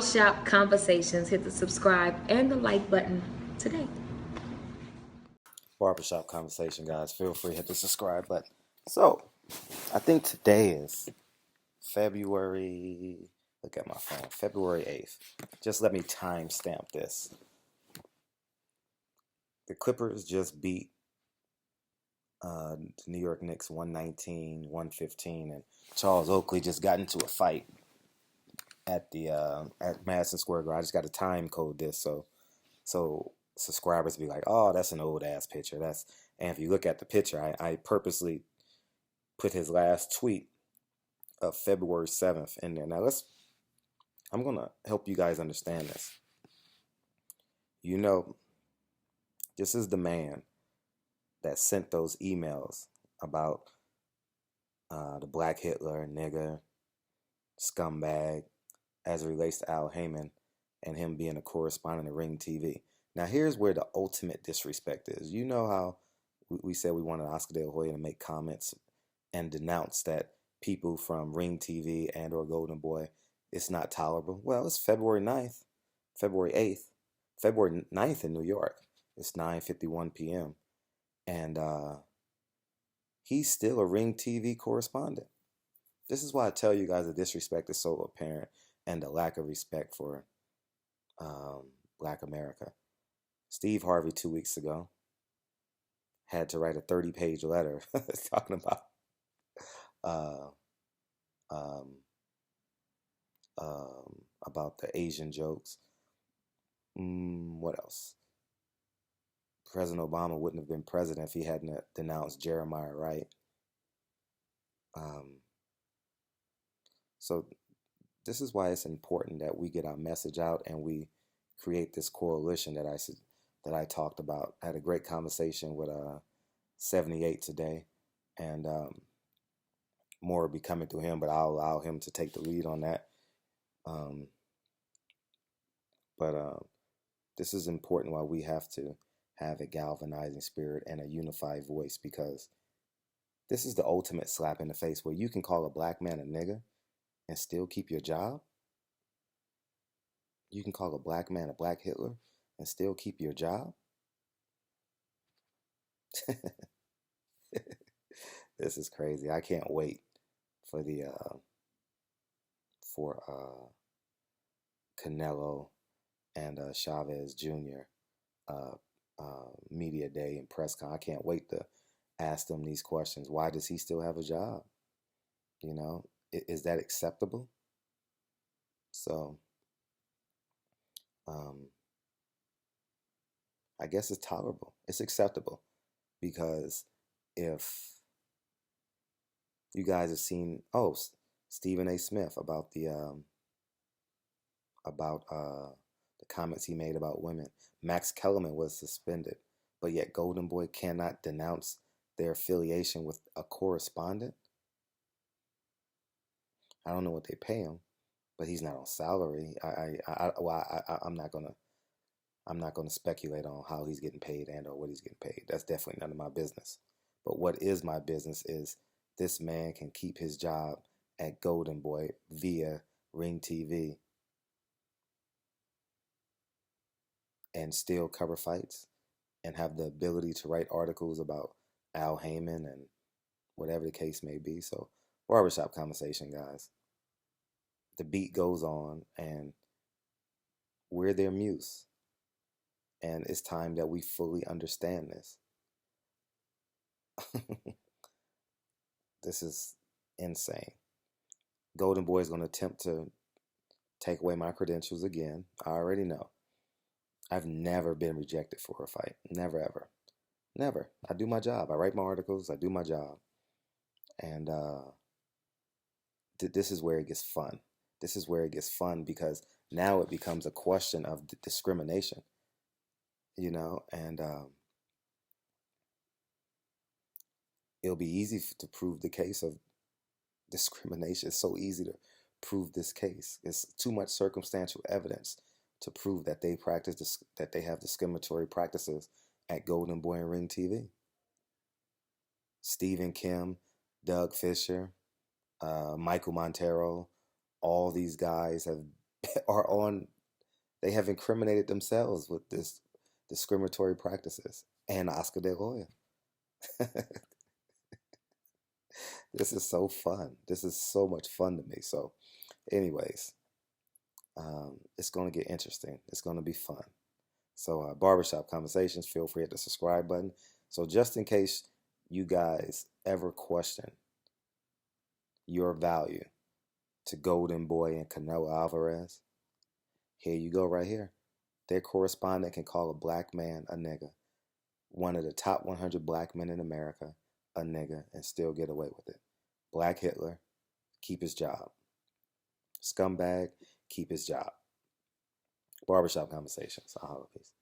Barbershop Conversations. Hit the subscribe and the like button today. Barbershop Conversation, guys. Feel free to hit the subscribe button. So, I think today is February. Look at my phone. February 8th. Just let me timestamp this. The Clippers just beat the New York Knicks 119-115, and Charles Oakley just got into a fight at the at Madison Square Garden. I just got to time code this so subscribers be like, oh, that's an old ass picture. And if you look at the picture, I purposely put his last tweet of February 7th in there. Now I'm gonna help you guys understand this. You know, this is the man that sent those emails about the Black Hitler, nigger, scumbag, as it relates to Al Haymon and him being a correspondent of Ring TV. Now, here's where the ultimate disrespect is. You know how we said we wanted Oscar De La Hoya to make comments and denounce that people from Ring TV and or Golden Boy, it's not tolerable. Well, it's February 9th, February 8th, February 9th in New York. It's 9:51 p.m. And he's still a Ring TV correspondent. This is why I tell you guys the disrespect is so apparent and the lack of respect for Black America. Steve Harvey 2 weeks ago had to write a 30-page letter talking about um, about the Asian jokes. What else? President Obama wouldn't have been president if he hadn't denounced Jeremiah Wright. So this is why it's important that we get our message out and we create this coalition that I talked about. I had a great conversation with 78 today, and more will be coming through him, but I'll allow him to take the lead on that. But this is important why we have to have a galvanizing spirit and a unified voice, because this is the ultimate slap in the face where you can call a black man a nigger and still keep your job. You can call a black man a black Hitler and still keep your job. This is crazy. I can't wait for the Canelo and Chavez Jr. Media day and press con. I can't wait to ask them these questions. Why does he still have a job? You know, is that acceptable? So, I guess it's tolerable. It's acceptable, because if you guys have seen, Stephen A. Smith about the comments he made about women. Max Kellerman was suspended, but yet Golden Boy cannot denounce their affiliation with a correspondent. I don't know what they pay him, but he's not on salary. I'm not gonna speculate on how he's getting paid and or what he's getting paid. That's definitely none of my business. But what is my business is this man can keep his job at Golden Boy via Ring TV and still cover fights and have the ability to write articles about Al Haymon and whatever the case may be. So, barbershop conversation, guys. The beat goes on, and we're their muse. And it's time that we fully understand this. This is insane. Golden Boy is going to attempt to take away my credentials again. I already know. I've never been rejected for a fight. Never, ever. Never. I do my job. I write my articles. I do my job. And this is where it gets fun. This is where it gets fun, because now it becomes a question of discrimination. You know, and it'll be easy to prove the case of discrimination. It's so easy to prove this case. It's too much circumstantial evidence to prove that they that they have discriminatory practices at Golden Boy and Ring TV. Stephen Kim, Doug Fisher, Michael Montero, all these guys have are on. They have incriminated themselves with this discriminatory practices. And Oscar De La Hoya. This is so fun. This is so much fun to me. So, anyways, it's going to get interesting. It's going to be fun. So, Barbershop Conversations, feel free to hit the subscribe button. So, just in case you guys ever question your value to Golden Boy and Canelo Alvarez, here you go right here. Their correspondent can call a black man a nigger, one of the top 100 black men in America a nigger, and still get away with it. Black Hitler, keep his job. Scumbag, keep his job. Barbershop Conversations. I'll have a piece.